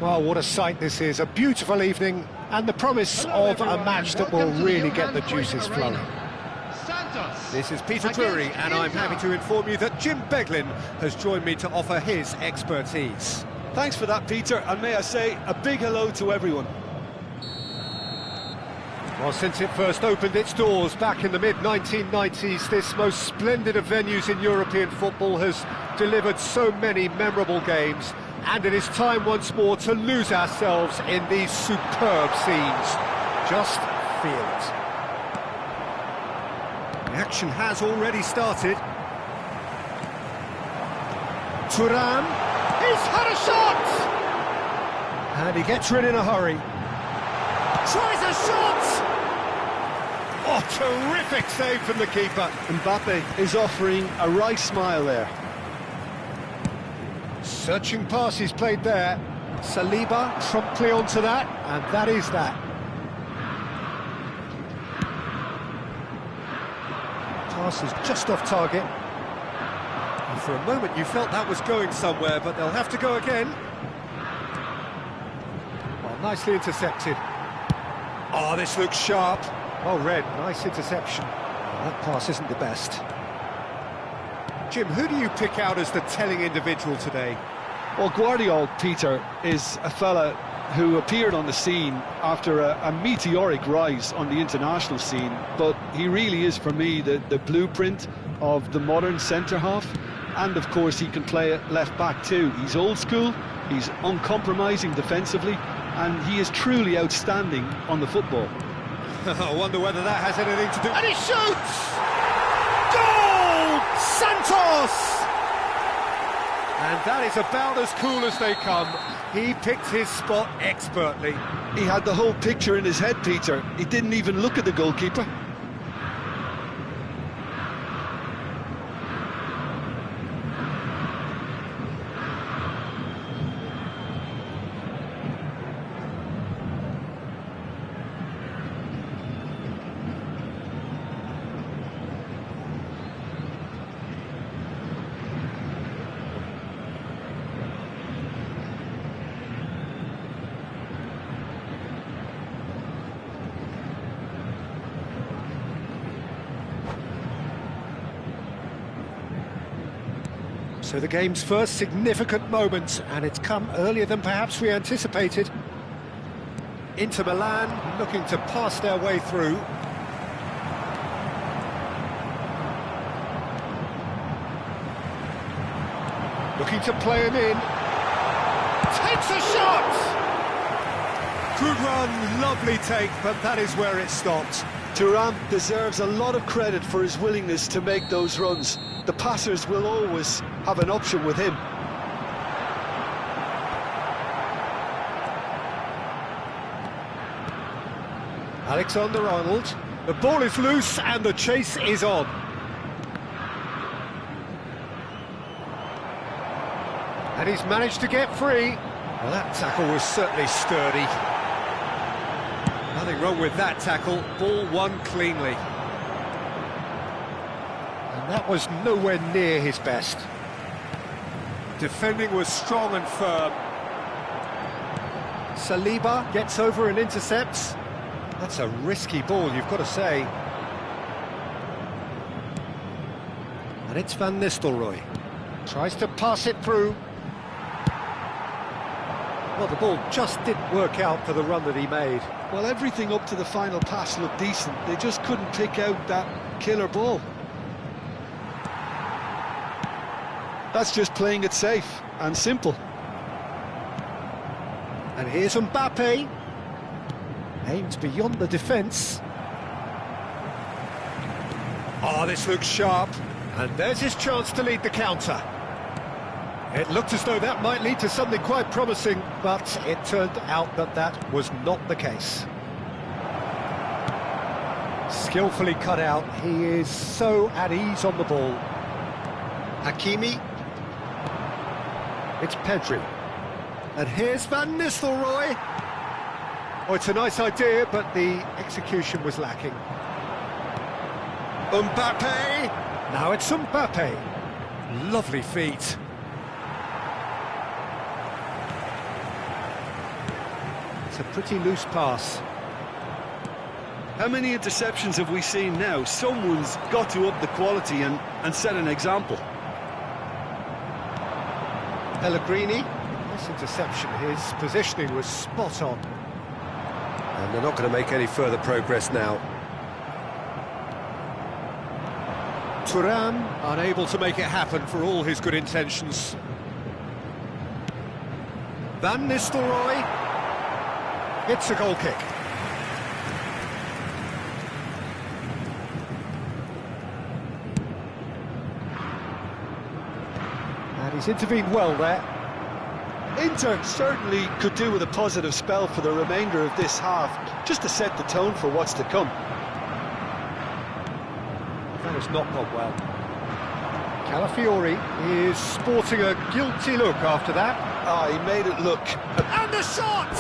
Well, what a sight this is. A beautiful evening and the promise of a match that will really get the juices flowing. This is Peter Drury, and I'm happy to inform you that Jim Beglin has joined me to offer his expertise. Thanks for that, Peter, and may I say a big hello to everyone. Well, since it first opened its doors back in the mid-1990s, this most splendid of venues in European football has delivered so many memorable games, and it is time once more to lose ourselves in these superb scenes. Just feel it. The action has already started. Thuram, he's had a shot! And he gets rid in a hurry. Tries a shot! Oh, terrific save from the keeper. Mbappe is offering a right smile there. Searching pass is played there. Saliba promptly onto that, and that is that. Pass is just off target. And for a moment you felt that was going somewhere, but they'll have to go again. Well, nicely intercepted. Oh, this looks sharp. Well read, nice interception. Well, that pass isn't the best. Jim, who do you pick out as the telling individual today? Well, Guardiola, Peter, is a fella who appeared on the scene after a meteoric rise on the international scene, but he really is, for me, the blueprint of the modern centre-half, and of course he can play at left-back too. He's old school, he's uncompromising defensively, and he is truly outstanding on the football. I wonder whether that has anything to do... And he shoots! Goal! Santos! And that is about as cool as they come. He picked his spot expertly. He had the whole picture in his head, Peter. He didn't even look at the goalkeeper. So the game's first significant moment, and it's come earlier than perhaps we anticipated. Inter Milan looking to pass their way through. Looking to play him in. Takes a shot! Good run, lovely take, but that is where it stopped. Thuram deserves a lot of credit for his willingness to make those runs. The passers will always have an option with him. Alexander-Arnold. The ball is loose and the chase is on. And he's managed to get free. Well, that tackle was certainly sturdy. Nothing wrong with that tackle. Ball won cleanly. And that was nowhere near his best. Defending was strong and firm. Saliba gets over and intercepts. That's a risky ball, you've got to say. And it's Van Nistelrooy. Tries to pass it through. Well, the ball just didn't work out for the run that he made. Well, everything up to the final pass looked decent. They just couldn't pick out that killer ball. That's just playing it safe and simple. And here's Mbappe. Aimed beyond the defence. Oh, this looks sharp. And there's his chance to lead the counter. It looked as though that might lead to something quite promising, but it turned out that that was not the case. Skillfully cut out. He is so at ease on the ball. Hakimi. It's Pedri. And here's Van Nistelrooy. Oh, it's a nice idea, but the execution was lacking. Mbappe! Now it's Mbappe. Lovely feet. It's a pretty loose pass. How many interceptions have we seen now? Someone's got to up the quality and set an example. Pellegrini. This interception, his positioning was spot on. And they're not going to make any further progress now. Thuram unable to make it happen for all his good intentions. Van Nistelrooy. It's a goal kick. And he's intervened well there. Inter certainly could do with a positive spell for the remainder of this half, just to set the tone for what's to come. That has not gone well. Calafiori is sporting a guilty look after that. Ah, he made it look. And the shot!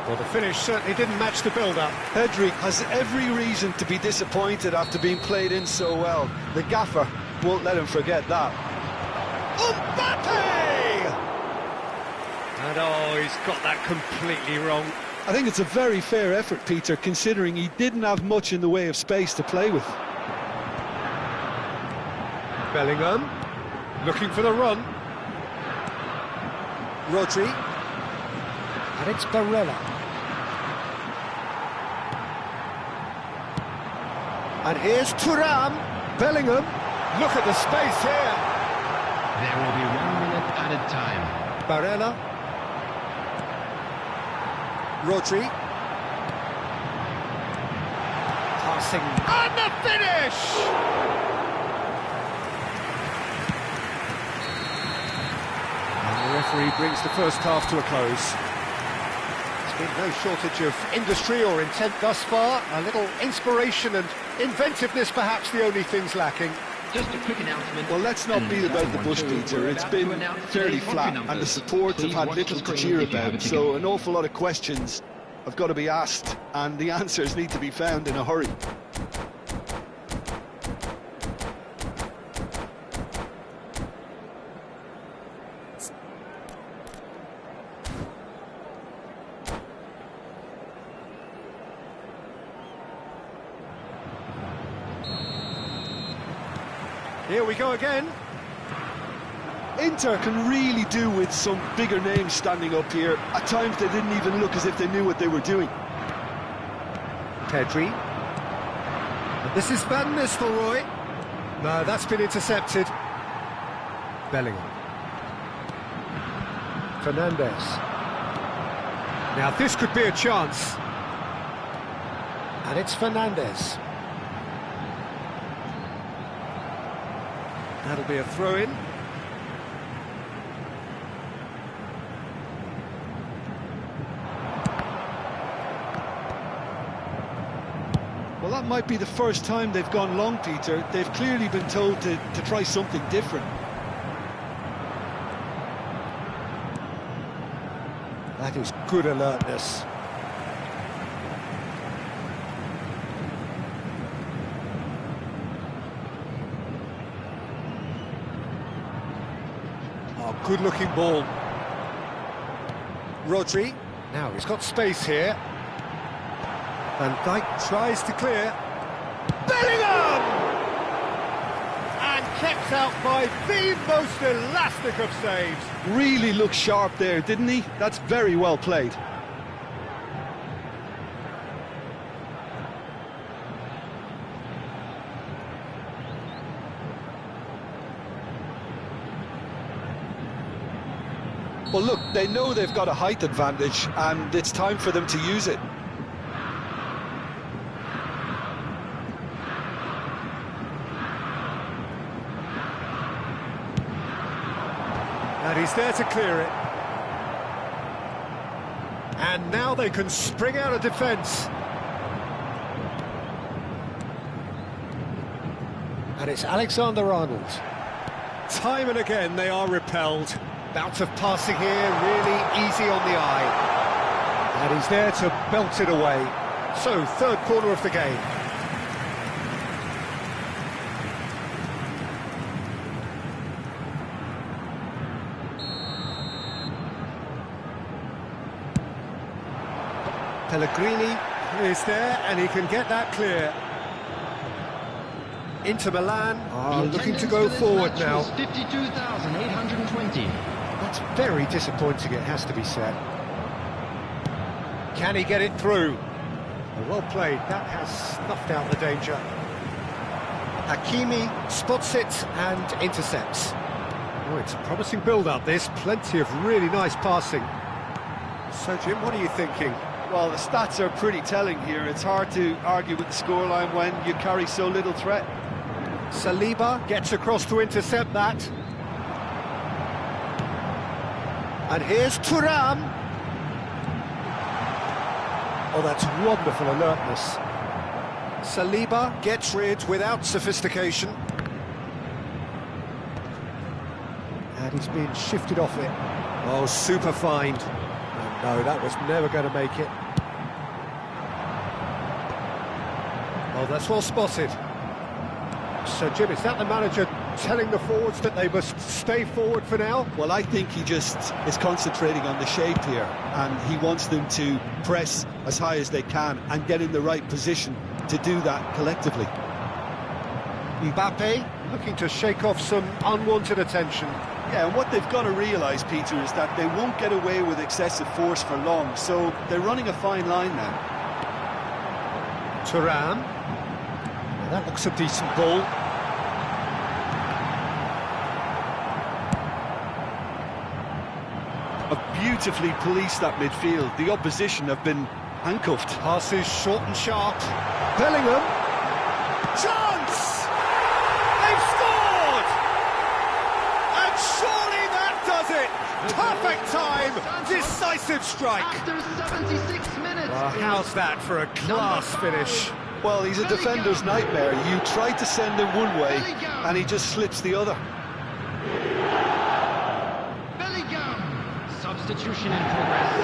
Well, the finish certainly didn't match the build-up. Pedri has every reason to be disappointed after being played in so well. The gaffer won't let him forget that. Mbappe! And oh, he's got that completely wrong. I think it's a very fair effort, Peter, considering he didn't have much in the way of space to play with. Bellingham, looking for the run. Rodri. And it's Barella. And here's Thuram. Bellingham. Look at the space here. There will be 1 minute added time. Barella. Rodri. Passing. And the finish! And the referee brings the first half to a close. There's been no shortage of industry or intent thus far. A little inspiration and inventiveness, perhaps the only things lacking. Just a quick announcement. Well, let's not beat about the bush, Peter. It's been fairly flat, and the support have had little to cheer about, so an awful lot of questions have got to be asked, and the answers need to be found in a hurry. Here we go again. Inter can really do with some bigger names standing up here. At times they didn't even look as if they knew what they were doing. Pedri. And this is Van Nistelrooy. No, that's been intercepted. Bellingham. Fernandes. Now this could be a chance. And it's Fernandes. That'll be a throw-in. Well, that might be the first time they've gone long, Peter. They've clearly been told to try something different. That is good alertness. Oh, good-looking ball. Rodri. Now he's got space here. Van Dijk tries to clear. Bellingham! And kept out by the most elastic of saves. Really looked sharp there, didn't he? That's very well played. Well, look, they know they've got a height advantage, and it's time for them to use it. And he's there to clear it. And now they can spring out of defence. And it's Alexander-Arnold. Time and again they are repelled. Bout of passing here, really easy on the eye. And he's there to belt it away. So, third corner of the game. Pellegrini is there, and he can get that clear. Inter Milan looking to go forward now. 52,820. That's very disappointing, it has to be said. Can he get it through? Well played, that has snuffed out the danger. Hakimi spots it and intercepts. Oh, it's a promising build-up, this. Plenty of really nice passing. So, Jim, what are you thinking? Well, the stats are pretty telling here. It's hard to argue with the scoreline when you carry so little threat. Saliba gets across to intercept that. And here's Thuram. Oh, that's wonderful alertness. Saliba gets rid without sophistication. And he's been shifted off it. Oh, super find. Oh, no, that was never going to make it. Oh, that's well spotted. So, Jim, is that the manager telling the forwards that they must stay forward for now? Well, I think he just is concentrating on the shape here, and he wants them to press as high as they can and get in the right position to do that collectively. Mbappe looking to shake off some unwanted attention. Yeah, and what they've got to realise, Peter, is that they won't get away with excessive force for long, so they're running a fine line now. Thuram. That looks a decent ball. Beautifully policed that midfield. The opposition have been handcuffed. Passes short and sharp. Bellingham. Chance! They've scored! And surely that does it! Perfect time! Decisive strike! After 76 minutes. Well, how's that for a class finish? Well, he's a defender's nightmare. You try to send him one way, and he just slips the other. Substitution in progress.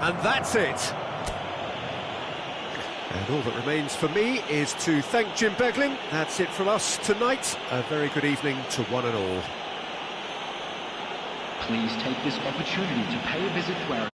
And that's it. And all that remains for me is to thank Jim Beglin. That's it from us tonight. A very good evening to one and all. Please take this opportunity to pay a visit to our